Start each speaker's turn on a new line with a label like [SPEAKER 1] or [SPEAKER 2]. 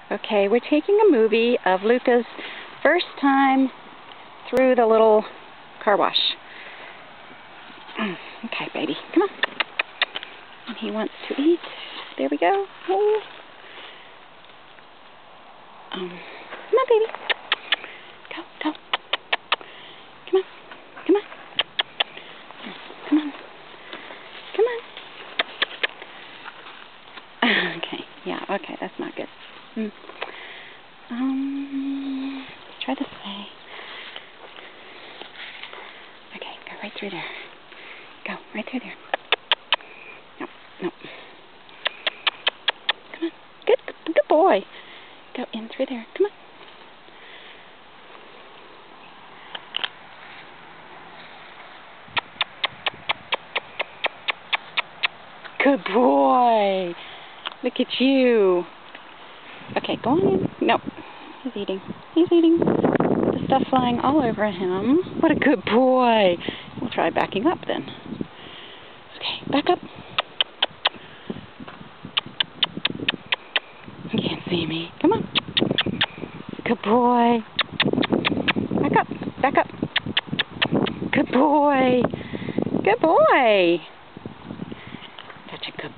[SPEAKER 1] Okay, we're taking a movie of Luca's first time through the little car wash. Okay, baby, come on. And he wants to eat. There we go. Oh. Come on, baby. Go, go. Come on. Come on. Come on. Come on. Okay, yeah, okay, that's not good. Try this way. Okay, go right through there. Go, right through there. No, no. Come on. Good boy. Go in through there. Come on. Good boy. Look at you. Okay, go on in. No, he's eating. He's eating. The stuff flying all over him. What a good boy. We'll try backing up then. Okay, back up. You can't see me. Come on. Good boy. Back up. Back up. Good boy. Good boy. Such a good